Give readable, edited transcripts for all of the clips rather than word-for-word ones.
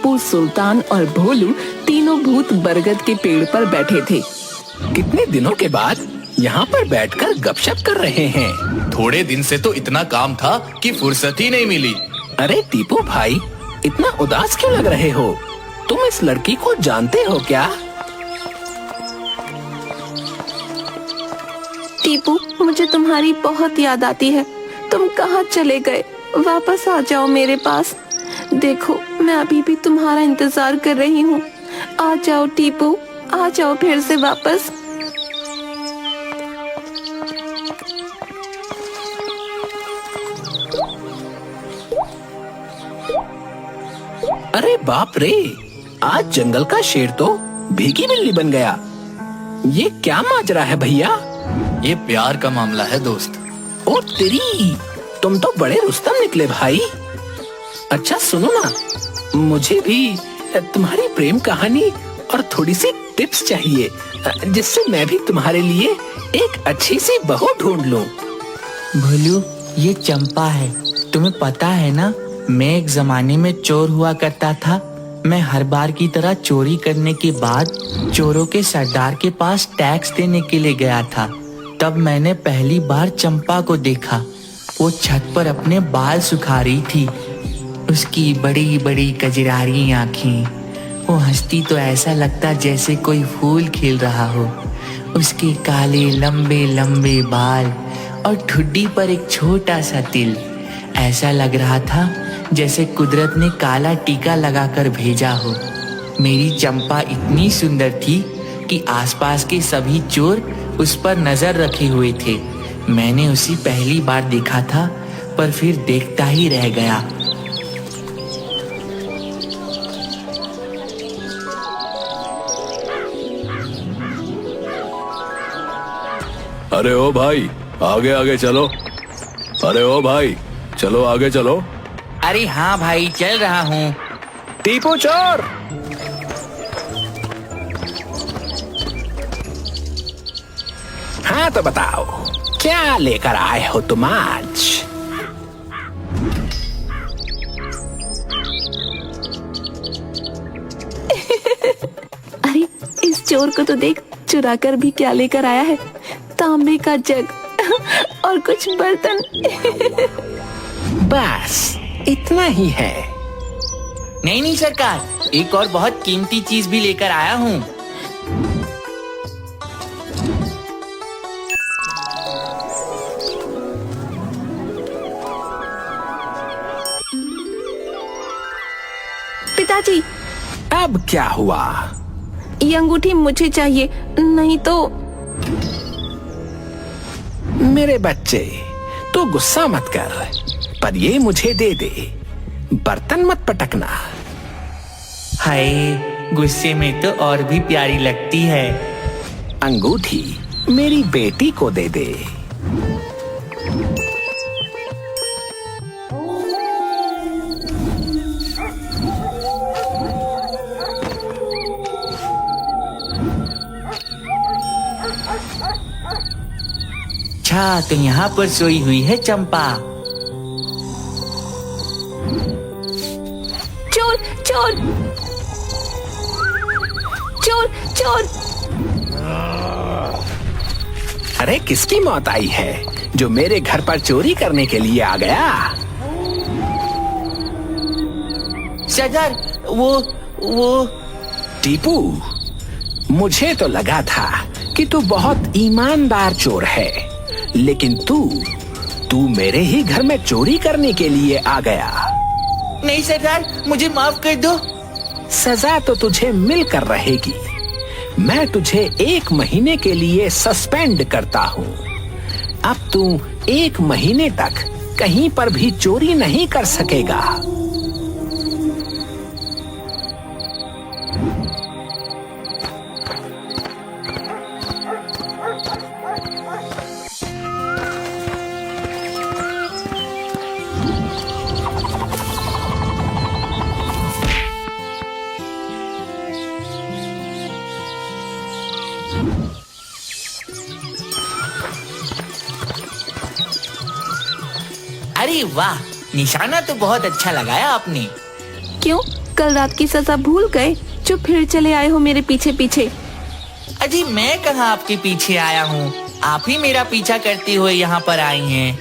टीपू, सुल्तान और भोलू तीनों भूत बरगद के पेड़ पर बैठे थे। कितने दिनों के बाद यहाँ पर बैठकर गपशप कर रहे हैं। थोड़े दिन से तो इतना काम था कि फुर्सत ही नहीं मिली। अरे टीपू भाई, इतना उदास क्यों लग रहे हो? तुम इस लड़की को जानते हो क्या? टीपू, मुझे तुम्हारी बहुत याद आती है। तुम कहाँ चले गए? वापस आ जाओ मेरे पास। देखो, मैं अभी भी तुम्हारा इंतजार कर रही हूँ। आ जाओ टीपू, आ जाओ फिर से वापस। अरे बाप रे, आज जंगल का शेर तो भीगी बिल्ली बन गया। ये क्या माजरा है भैया? ये प्यार का मामला है दोस्त। ओ तेरी, तुम तो बड़े रुस्तम निकले भाई। अच्छा सुनो ना, मुझे भी तुम्हारी प्रेम कहानी और थोड़ी सी टिप्स चाहिए, जिससे मैं भी तुम्हारे लिए एक अच्छी सी बहू ढूंढ लूं। भोलू, ये चंपा है। तुम्हें पता है ना, मैं एक जमाने में चोर हुआ करता था। मैं हर बार की तरह चोरी करने के बाद चोरों के सरदार के पास टैक्स देने के लिए गया था। तब मैंने पहली बार चंपा को देखा। वो छत पर अपने बाल सुखा रही थी। उसकी बड़ी बड़ी कजरारी आँखें, वो हंसती तो ऐसा लगता जैसे कोई फूल खिल रहा हो। उसके काले लंबे लंबे बाल और ठुड्डी पर एक छोटा सा तिल। ऐसा लग रहा था जैसे कुदरत ने काला टीका लगाकर भेजा हो। मेरी चंपा इतनी सुंदर थी कि आसपास के सभी चोर उस पर नजर रखे हुए थे। मैंने उसे पहली बार देखा था, पर फिर देखता ही रह गया। अरे ओ भाई, आगे आगे चलो। अरे ओ भाई, चलो आगे चलो। अरे हाँ भाई, चल रहा हूँ। टीपू चोर! हाँ तो बताओ, क्या लेकर आए हो तुम आज? अरे इस चोर को तो देख, चुरा कर भी क्या लेकर आया है। तांबे का जग और कुछ बर्तन। बस इतना ही है? नहीं नहीं सरकार, एक और बहुत कीमती चीज भी लेकर आया हूँ। पिताजी, अब क्या हुआ? ये अंगूठी मुझे चाहिए, नहीं तो। मेरे बच्चे, तू गुस्सा मत कर, पर ये मुझे दे दे। बर्तन मत पटकना। हाय, गुस्से में तो और भी प्यारी लगती है। अंगूठी मेरी बेटी को दे दे। अच्छा, तो यहाँ पर सोई हुई है चंपा। चोर चोर चोर चोर! अरे किसकी मौत आई है जो मेरे घर पर चोरी करने के लिए आ गया? सरदार, वो टीपू, मुझे तो लगा था कि तू बहुत ईमानदार चोर है, लेकिन तू मेरे ही घर में चोरी करने के लिए आ गया। नहीं सरदार, मुझे माफ कर दो। सजा तो तुझे मिलकर रहेगी। मैं तुझे 1 महीने के लिए सस्पेंड करता हूँ। अब तू 1 महीने तक कहीं पर भी चोरी नहीं कर सकेगा। अरे वाह, निशाना तो बहुत अच्छा लगाया आपने। क्यों, कल रात की सजा भूल गए जो फिर चले आए हो मेरे पीछे पीछे। अजी मैं कहाँ आपके पीछे आया हूँ, आप ही मेरा पीछा करते हुए यहाँ पर आई हैं।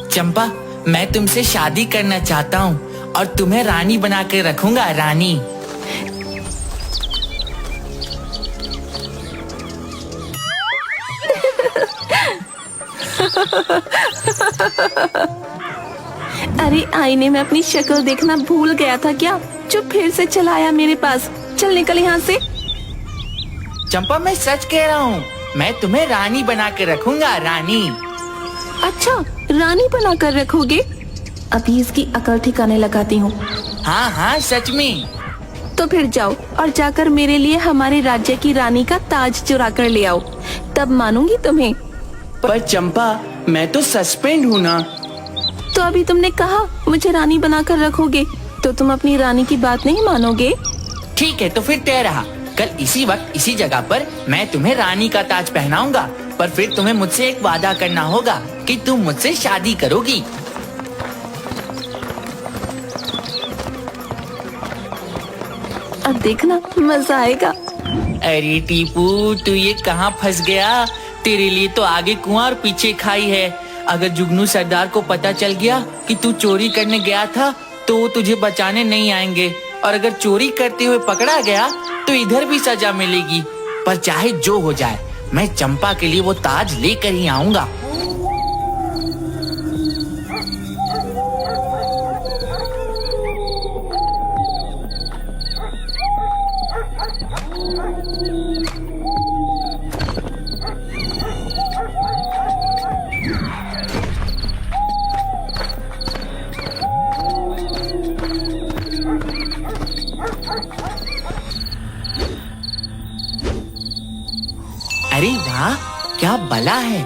चंपा, मैं तुमसे शादी करना चाहता हूँ और तुम्हें रानी बना के रखूंगा, रानी। अरे आईने में अपनी शक्ल देखना भूल गया था क्या, जो फिर से चला आया मेरे पास। चल निकल यहाँ से। चंपा, मैं सच कह रहा हूँ, मैं तुम्हें रानी बना के रखूंगा, रानी। अच्छा, रानी बना कर रखोगे? अभी इसकी अकल ठिकाने लगाती हूँ। हाँ हाँ, सच में। तो फिर जाओ और जाकर मेरे लिए हमारे राज्य की रानी का ताज चुरा कर ले आओ, तब मानूंगी तुम्हें। पर चंपा, मैं तो सस्पेंड हूँ ना। तो अभी तुमने कहा मुझे रानी बनाकर रखोगे, तो तुम अपनी रानी की बात नहीं मानोगे? ठीक है, तो फिर तय रहा। कल इसी वक्त इसी जगह पर मैं तुम्हें रानी का ताज पहनाऊंगा, पर फिर तुम्हें मुझसे एक वादा करना होगा कि तुम मुझसे शादी करोगी। अब देखना मजा आएगा। अरे टीपू, तू ये कहाँ फंस गया? तेरे लिए तो आगे कुआं और पीछे खाई है। अगर जुगनू सरदार को पता चल गया कि तू चोरी करने गया था तो वो तुझे बचाने नहीं आएंगे, और अगर चोरी करते हुए पकड़ा गया तो इधर भी सजा मिलेगी। पर चाहे जो हो जाए, मैं चंपा के लिए वो ताज लेकर ही आऊंगा। अरे वाह, क्या बला है।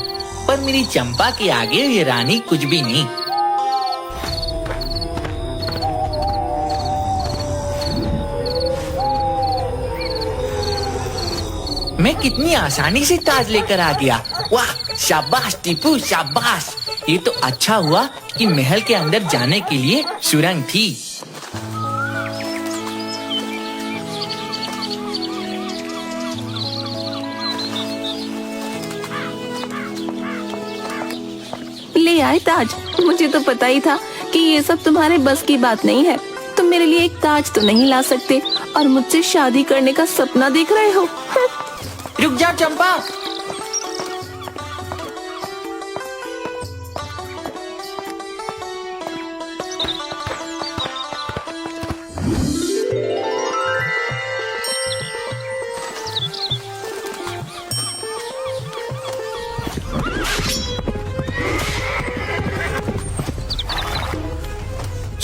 पर मेरी चंपा के आगे ये रानी कुछ भी नहीं। मैं कितनी आसानी से ताज लेकर आ गया। वाह, शाबाश टीपू, शाबाश। ये तो अच्छा हुआ कि महल के अंदर जाने के लिए सुरंग थी। ले आए ताज। मुझे तो पता ही था कि ये सब तुम्हारे बस की बात नहीं है। तुम मेरे लिए एक ताज तो नहीं ला सकते और मुझसे शादी करने का सपना देख रहे हो। रुक जा चंपा।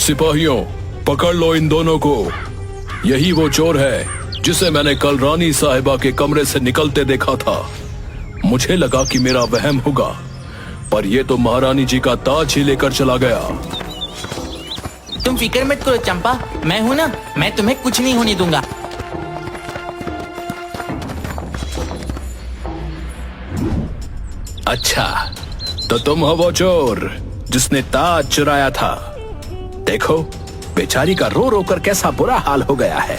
सिपाहियों, पकड़ लो इन दोनों को। यही वो चोर है जिसे मैंने कल रानी साहिबा के कमरे से निकलते देखा था। मुझे लगा कि मेरा वहम होगा, पर ये तो महारानी जी का ताज ही लेकर चला गया। तुम फिक्र मत करो चंपा, मैं हूं ना, मैं तुम्हें कुछ नहीं होने दूंगा। अच्छा, तो तुम हो वो चोर जिसने ताज चुराया था। देखो, बेचारी का रो रो कर कैसा बुरा हाल हो गया है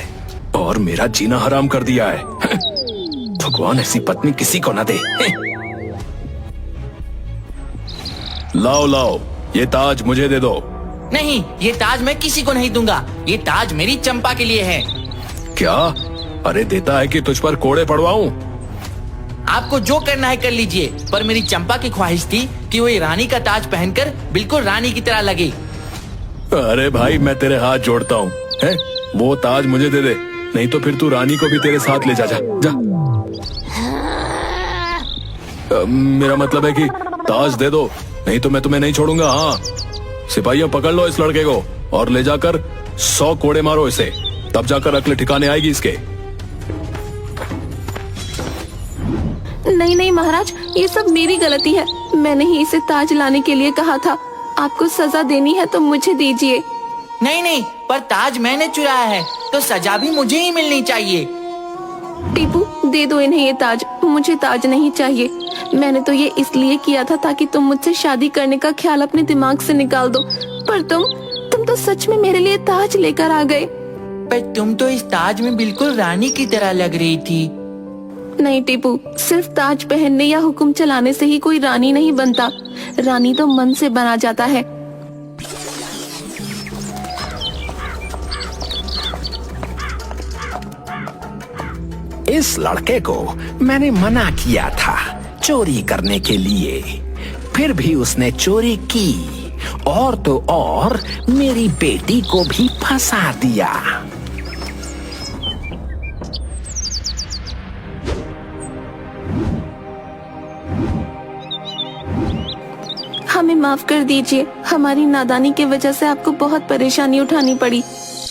और मेरा जीना हराम कर दिया है। भगवान ऐसी पत्नी किसी को न दे। लाओ लाओ, ये ताज मुझे दे दो। नहीं, ये ताज मैं किसी को नहीं दूंगा। ये ताज मेरी चंपा के लिए है। क्या? अरे देता है कि तुझ पर कोड़े पड़वाऊं? आपको जो करना है कर लीजिए, पर मेरी चंपा की ख्वाहिश थी कि वो ये रानी का ताज पहनकर बिल्कुल रानी की तरह लगे। अरे भाई, मैं तेरे हाथ जोड़ता हूँ, हैं? वो ताज मुझे दे दे, नहीं तो फिर तू रानी को भी तेरे साथ ले जा। जा। मेरा मतलब है कि ताज दे दो, नहीं तो मैं तुम्हें नहीं छोड़ूंगा। हाँ, सिपाहियों, पकड़ लो इस लड़के को और ले जाकर 100 कोड़े मारो इसे, तब जाकर अक्ल ठिकाने आएगी इसके। नहीं नहीं महाराज, ये सब मेरी गलती है। मैंने ही इसे ताज लाने के लिए कहा था। आपको सजा देनी है तो मुझे दीजिए। नहीं नहीं, पर ताज मैंने चुराया है तो सजा भी मुझे ही मिलनी चाहिए। टीपू, दे दो इन्हें ये ताज। मुझे ताज नहीं चाहिए। मैंने तो ये इसलिए किया था ताकि तुम मुझसे शादी करने का ख्याल अपने दिमाग से निकाल दो, पर तुम तुम तो सच में मेरे लिए ताज लेकर आ गए। पर तुम तो इस ताज में बिल्कुल रानी की तरह लग रही थी। नहीं टीपू, सिर्फ ताज पहनने या हुक्म चलाने से ही कोई रानी नहीं बनता। रानी तो मन से बना जाता है। इस लड़के को मैंने मना किया था चोरी करने के लिए, फिर भी उसने चोरी की और तो और मेरी बेटी को भी फंसा दिया। हमें माफ कर दीजिए, हमारी नादानी की वजह से आपको बहुत परेशानी उठानी पड़ी।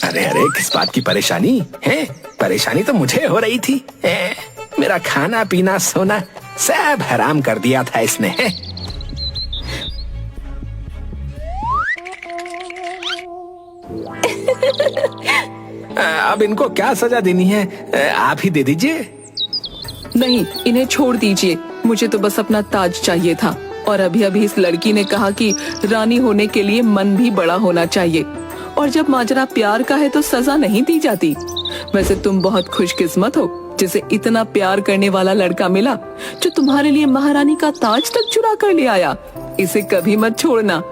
अरे अरे, किस बात की परेशानी है? परेशानी तो मुझे हो रही थी। मेरा खाना पीना सोना सब हराम कर दिया था इसने। अब इनको क्या सजा देनी है, आप ही दे दीजिए। नहीं, इन्हें छोड़ दीजिए। मुझे तो बस अपना ताज चाहिए था। और अभी अभी इस लड़की ने कहा कि रानी होने के लिए मन भी बड़ा होना चाहिए, और जब माजरा प्यार का है तो सजा नहीं दी जाती। वैसे तुम बहुत खुशकिस्मत हो जिसे इतना प्यार करने वाला लड़का मिला, जो तुम्हारे लिए महारानी का ताज तक चुरा कर ले आया। इसे कभी मत छोड़ना।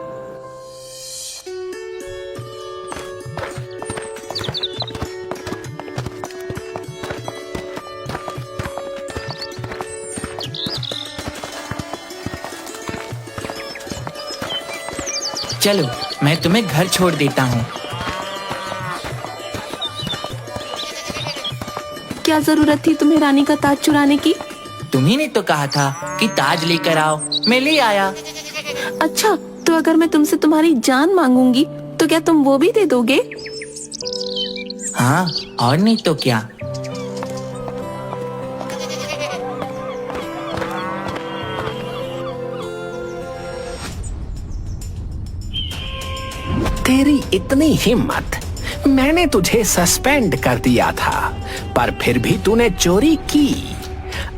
चलो, मैं तुम्हें घर छोड़ देता हूँ। क्या जरूरत थी तुम्हें रानी का ताज चुराने की? तुम्ही ने तो कहा था कि ताज लेकर आओ, मैं ले आया। अच्छा, तो अगर मैं तुमसे तुम्हारी जान मांगूंगी तो क्या तुम वो भी दे दोगे? हाँ, और नहीं तो क्या। तेरी इतनी हिम्मत! मैंने तुझे सस्पेंड कर दिया था, पर फिर भी तूने चोरी की।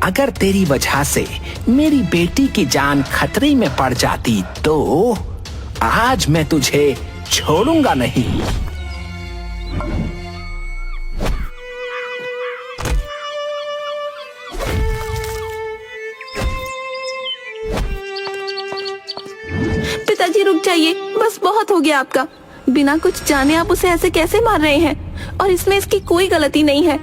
अगर तेरी वजह से मेरी बेटी की जान खतरे में पड़ जाती तो आज मैं तुझे छोड़ूंगा नहीं। पिताजी रुक जाइए, बस बहुत हो गया आपका। बिना कुछ जाने आप उसे ऐसे कैसे मार रहे हैं? और इसमें इसकी कोई गलती नहीं है।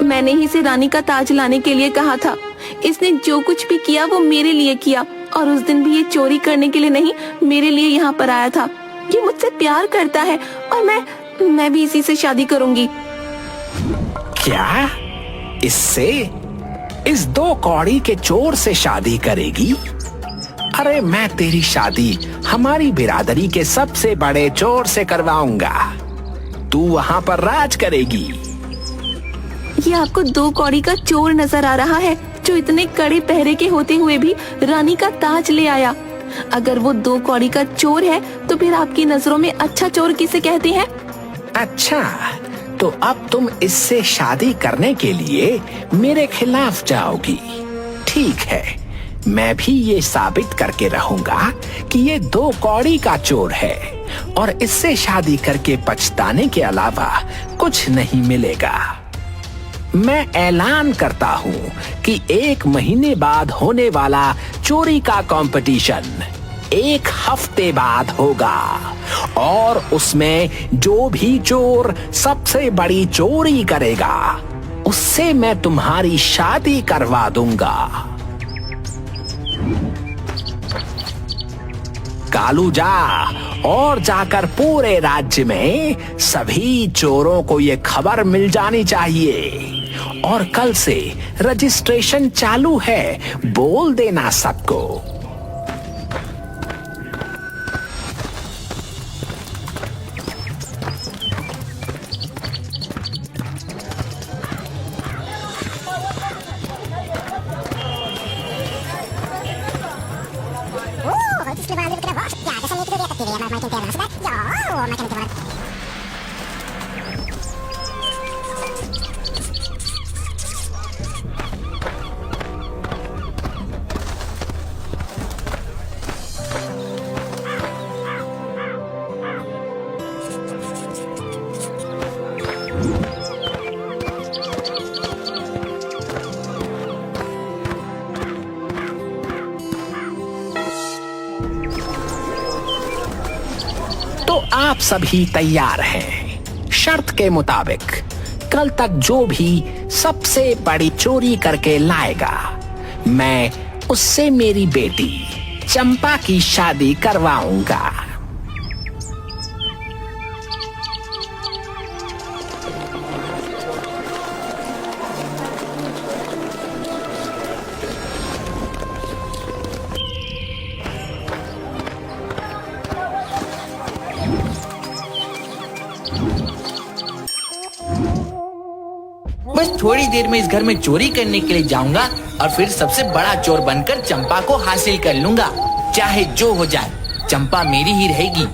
मैंने ही इसे रानी का ताज लाने के लिए कहा था। इसने जो कुछ भी किया वो मेरे लिए किया, और उस दिन भी ये चोरी करने के लिए नहीं, मेरे लिए यहाँ पर आया था। ये मुझसे प्यार करता है और मैं भी इसी से शादी करूंगी। क्या? इससे? इस 2 कौड़ी के चोर से शादी करेगी? अरे मैं तेरी शादी हमारी बिरादरी के सबसे बड़े चोर से करवाऊंगा। तू वहाँ पर राज करेगी। ये आपको 2 कौड़ी का चोर नजर आ रहा है, जो इतने कड़े पहरे के होते हुए भी रानी का ताज ले आया। अगर वो 2 कौड़ी का चोर है तो फिर आपकी नजरों में अच्छा चोर किसे कहते हैं? अच्छा, तो अब तुम इससे शादी करने के लिए मेरे खिलाफ जाओगी। ठीक है, मैं भी ये साबित करके रहूंगा कि ये 2 कौड़ी का चोर है, और इससे शादी करके पछताने के अलावा कुछ नहीं मिलेगा। मैं ऐलान करता हूँ कि 1 महीने बाद होने वाला चोरी का कंपटीशन 1 हफ्ते बाद होगा, और उसमें जो भी चोर सबसे बड़ी चोरी करेगा उससे मैं तुम्हारी शादी करवा दूंगा। कालू, जा और जाकर पूरे राज्य में सभी चोरों को ये खबर मिल जानी चाहिए, और कल से रजिस्ट्रेशन चालू है, बोल देना सबको। आप सभी तैयार हैं। शर्त के मुताबिक कल तक जो भी सबसे बड़ी चोरी करके लाएगा, मैं उससे मेरी बेटी चंपा की शादी करवाऊंगा। बस थोड़ी देर में इस घर में चोरी करने के लिए जाऊंगा और फिर सबसे बड़ा चोर बनकर चंपा को हासिल कर लूंगा। चाहे जो हो जाए, चंपा मेरी ही रहेगी।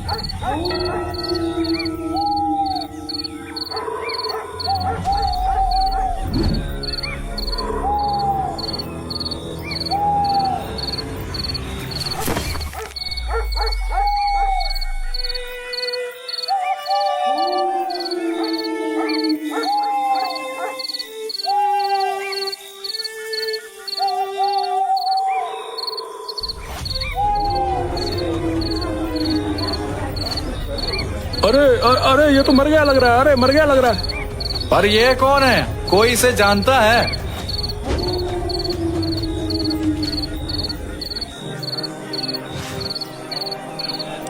अरे अरे ये तो मर गया लग रहा है। अरे मर गया लग रहा है। पर ये कौन है? कोई इसे जानता है?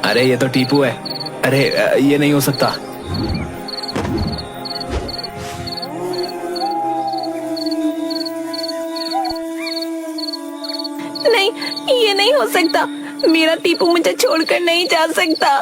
अरे ये तो टीपू है। अरे ये नहीं हो सकता। नहीं, ये नहीं हो सकता। मेरा टीपू मुझे छोड़कर नहीं जा सकता।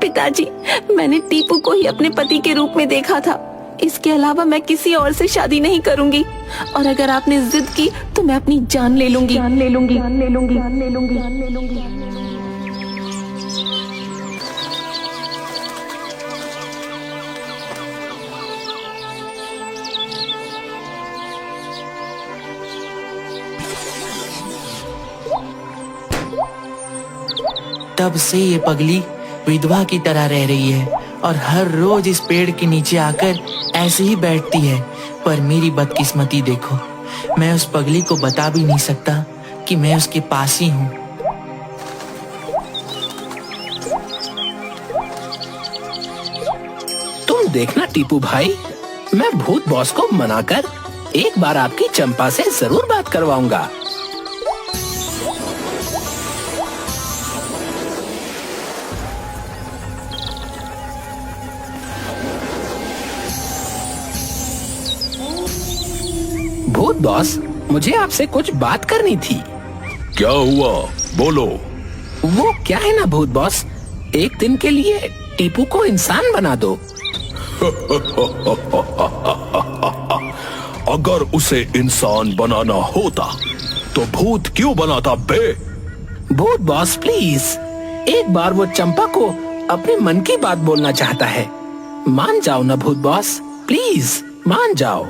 पिताजी, मैंने टीपू को ही अपने पति के रूप में देखा था। इसके अलावा मैं किसी और से शादी नहीं करूंगी, और अगर आपने जिद की तो मैं अपनी जान ले लूंगी। तब से ये पगली विधवा की तरह रह रही है और हर रोज इस पेड़ के नीचे आकर ऐसे ही बैठती है। पर मेरी बदकिस्मती देखो, मैं उस पगली को बता भी नहीं सकता कि मैं उसके पास ही हूँ। तुम देखना टीपू भाई, मैं भूत बॉस को मनाकर एक बार आपकी चंपा से जरूर बात करवाऊंगा। भूत बॉस, मुझे आपसे कुछ बात करनी थी। क्या हुआ, बोलो। वो क्या है ना भूत बॉस, एक दिन के लिए टीपू को इंसान बना दो। अगर उसे इंसान बनाना होता तो भूत क्यों बनाता बे? भूत बॉस प्लीज, एक बार वो चंपा को अपने मन की बात बोलना चाहता है। मान जाओ ना भूत बॉस, प्लीज मान जाओ।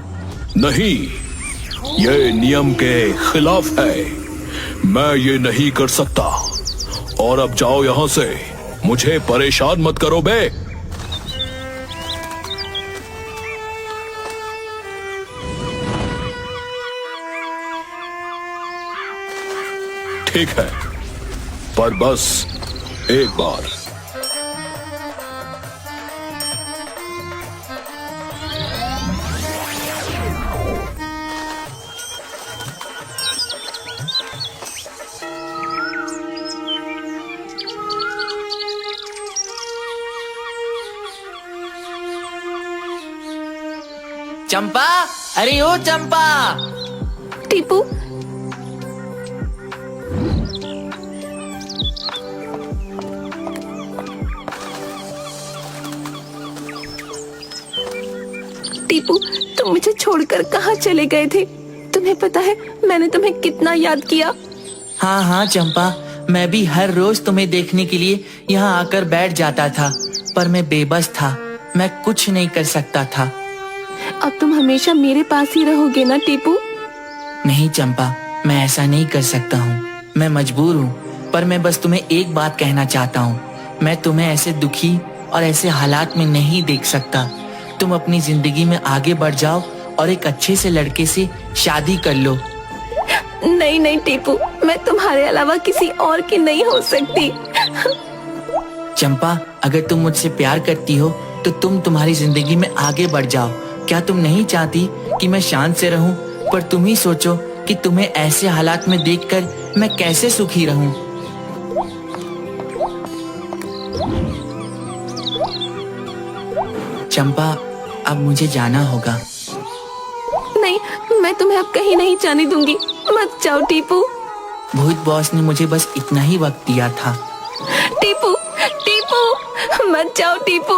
नहीं, ये नियम के खिलाफ है। मैं ये नहीं कर सकता। और अब जाओ यहाँ से, मुझे परेशान मत करो बे। ठीक है, पर बस एक बार। चंपा, अरे ओ चंपा। टीपू, टीपू, तुम मुझे छोड़कर कहाँ चले गए थे? तुम्हें पता है मैंने तुम्हें कितना याद किया। हाँ हाँ चंपा, मैं भी हर रोज तुम्हें देखने के लिए यहाँ आकर बैठ जाता था, पर मैं बेबस था, मैं कुछ नहीं कर सकता था। अब तुम हमेशा मेरे पास ही रहोगे ना टीपू? नहीं चंपा, मैं ऐसा नहीं कर सकता हूँ, मैं मजबूर हूँ। पर मैं बस तुम्हें एक बात कहना चाहता हूँ, मैं तुम्हें ऐसे दुखी और ऐसे हालात में नहीं देख सकता। तुम अपनी जिंदगी में आगे बढ़ जाओ और एक अच्छे से लड़के से शादी कर लो। नहीं नहीं टीपू, मैं तुम्हारे अलावा किसी और की नहीं हो सकती। चंपा, अगर तुम मुझसे प्यार करती हो तो तुम तुम्हारी जिंदगी में आगे बढ़ जाओ। क्या तुम नहीं चाहती कि मैं शांत से रहूं? पर तुम ही सोचो कि तुम्हें ऐसे हालात में देखकर मैं कैसे सुखी रहूं। चंपा, अब मुझे जाना होगा। नहीं, मैं तुम्हें अब कहीं नहीं जाने दूंगी। मत जाओ टीपू। भूत बॉस ने मुझे बस इतना ही वक्त दिया था। टीपू टीपू, मत जाओ टीपू।